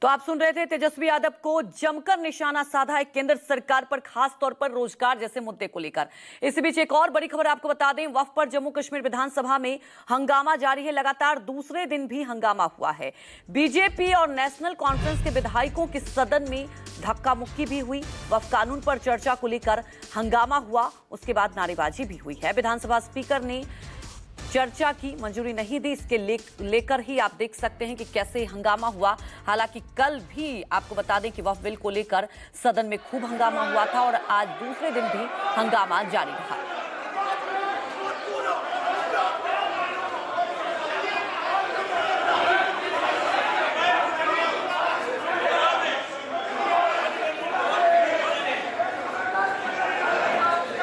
तो आप सुन रहे थे तेजस्वी यादव को जमकर निशाना साधा है केंद्र सरकार पर, खास तौर पर रोजगार जैसे मुद्दे को लेकर। इसी बीच एक और बड़ी खबर आपको बता दें, वक्फ पर जम्मू कश्मीर विधानसभा में हंगामा जारी है। लगातार दूसरे दिन भी हंगामा हुआ है। बीजेपी और नेशनल कॉन्फ्रेंस के विधायकों के सदन में धक्का मुक्की भी हुई। वक्फ कानून पर चर्चा को लेकर हंगामा हुआ, उसके बाद नारेबाजी भी हुई है। विधानसभा स्पीकर ने चर्चा की मंजूरी नहीं दी, इसके लेकर ही आप देख सकते हैं कि कैसे हंगामा हुआ। हालांकि कल भी आपको बता दें कि वक्फ बिल को लेकर सदन में खूब हंगामा हुआ था और आज दूसरे दिन भी हंगामा जारी रहा।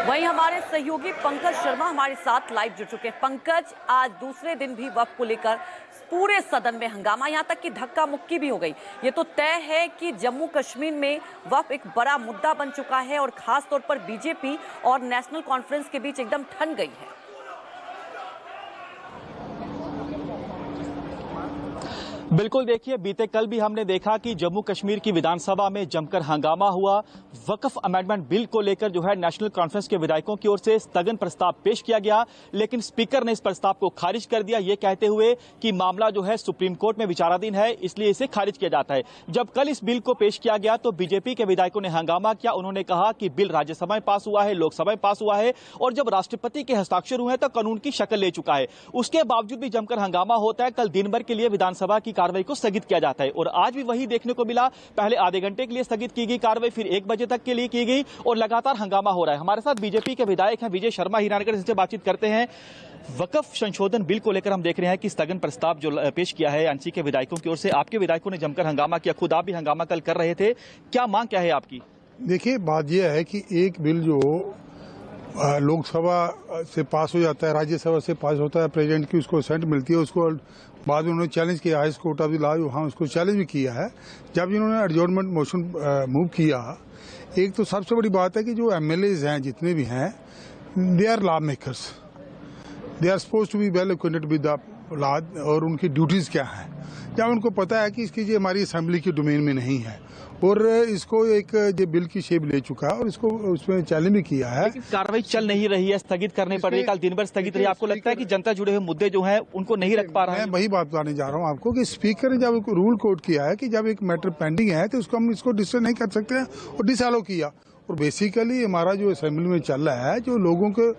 वहीं हमारे सहयोगी पंकज शर्मा हमारे साथ लाइव जुड़ चुके हैं। पंकज, आज दूसरे दिन भी वक्फ को लेकर पूरे सदन में हंगामा, यहां तक कि धक्का मुक्की भी हो गई। ये तो तय है कि जम्मू कश्मीर में वक्फ एक बड़ा मुद्दा बन चुका है और खास तौर पर बीजेपी और नेशनल कॉन्फ्रेंस के बीच एकदम ठन गई है। बिल्कुल, देखिए, बीते कल भी हमने देखा कि जम्मू कश्मीर की विधानसभा में जमकर हंगामा हुआ। वक्फ अमेंडमेंट बिल को लेकर जो है नेशनल कॉन्फ्रेंस के विधायकों की ओर से स्थगन प्रस्ताव पेश किया गया, लेकिन स्पीकर ने इस प्रस्ताव को खारिज कर दिया, ये कहते हुए कि मामला जो है सुप्रीम कोर्ट में विचाराधीन है, इसलिए इसे खारिज किया जाता है। जब कल इस बिल को पेश किया गया तो बीजेपी के विधायकों ने हंगामा किया। उन्होंने कहा कि बिल राज्यसभा में पास हुआ है, लोकसभा में पास हुआ है और जब राष्ट्रपति के हस्ताक्षर हुए हैं तो कानून की शक्ल ले चुका है। उसके बावजूद भी जमकर हंगामा होता है। कल दिन भर के लिए विधानसभा की कार्रवाई को स्थगित किया जाता है और आज भी वही देखने को मिला। पहले आधे घंटे के लिए स्थगित की गई कार्रवाई, फिर 1 बजे तक के लिए की गई और लगातार हंगामा हो रहा है। हमारे साथ बीजेपी के विधायक हैं विजय शर्मा हीरानगर, जिनसे बातचीत करते हैं। वक्फ संशोधन बिल को लेकर हम देख रहे हैं कि स्थगन प्रस्ताव जो पेश किया है एनसी के विधायकों की ओर से, आपके विधायकों ने जमकर हंगामा किया, खुद आप भी हंगामा कल कर रहे थे, क्या मांग क्या है आपकी? देखिए, बात यह है कि एक बिल जो लोकसभा से पास हो जाता है, राज्यसभा से पास होता है, प्रेसिडेंट की उसको सेंट मिलती है, उसको बाद में उन्होंने चैलेंज किया, high court of the law वहाँ उसको चैलेंज भी किया है। जब इन्होंने एडजॉर्नमेंट मोशन मूव किया, एक तो सबसे बड़ी बात है कि जो एमएलएज हैं जितने भी हैं, they are law makers, they are suppose to be well acquainted with the law और उनकी ड्यूटीज क्या हैं। जब उनको पता है कि इसकी ये हमारी असेंबली की डोमेन में नहीं है और इसको एक ये बिल की शेप ले चुका है और इसको उसमें चैलेंज भी किया है, कार्रवाई चल नहीं रही है, स्थगित करने पड़ रही है, कल दिन भर स्थगित रही। आपको लगता है कि जनता जुड़े हुए मुद्दे जो हैं उनको नहीं रख पा रहा है? मैं वही बात बताने जा रहा हूँ आपको कि स्पीकर ने जब रूल कोट किया है कि जब एक मैटर पेंडिंग है तो उसको हम इसको डिस्कस नहीं कर सकते हैं और डिसअलाउ किया। और बेसिकली हमारा जो असेंबली में चल रहा है, जो लोगों के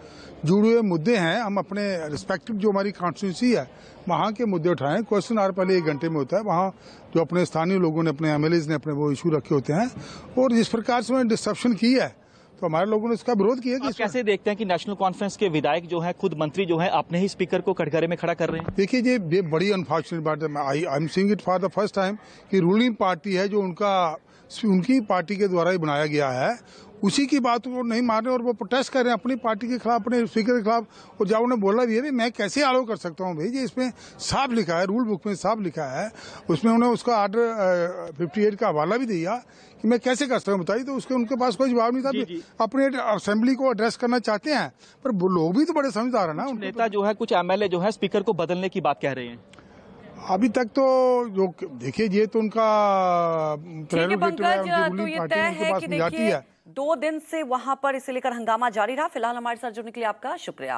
जुड़े हुए मुद्दे हैं, हम अपने रिस्पेक्टिव जो हमारी कॉन्स्टिट्यूंसी है वहाँ के मुद्दे उठाएं। क्वेश्चन आवर पहले 1 घंटे में होता है, वहाँ जो अपने स्थानीय लोगों ने, अपने एमएलएज ने अपने वो इशू रखे होते हैं और जिस प्रकार से उन्होंने डिस्ट्रप्शन की है तो हमारे लोगों ने इसका विरोध किया। कि कैसे देखते हैं कि नेशनल कॉन्फ्रेंस के विधायक जो हैं, खुद मंत्री जो हैं, अपने ही स्पीकर को कटघरे में खड़ा कर रहे हैं? देखिए, ये बड़ी अनफॉर्चुनेट बात है। I am seeing it for the first time कि रूलिंग पार्टी है जो उनकी पार्टी के द्वारा ही बनाया गया है, उसी की बात को नहीं मान रहे और वो प्रोटेस्ट कर रहे हैं अपनी पार्टी के खिलाफ, अपने स्पीकर के खिलाफ। और जब उन्होंने बोला भी है, मैं कैसे अलाउ कर सकता हूँ भाई, ये इसमें साफ लिखा है, रूल बुक में साफ लिखा है, उसमें उन्होंने उसका आर्डर 58 का हवाला भी दिया कि मैं कैसे कर सकता हूँ, बताइए। तो उसके उनके पास कोई जवाब नहीं था। अपने असेंबली को एड्रेस करना चाहते हैं, पर लोग भी तो बड़े समझदार है ना। नेता जो है, कुछ एमएलए जो है स्पीकर को बदलने की बात कह रहे हैं। अभी तक तो जो देखिए, ये तो उनका पंकज, तो ये तय है कि देखिए 2 दिन से वहां पर इसे लेकर हंगामा जारी रहा। फिलहाल हमारे साथ जुड़ने के लिए आपका शुक्रिया।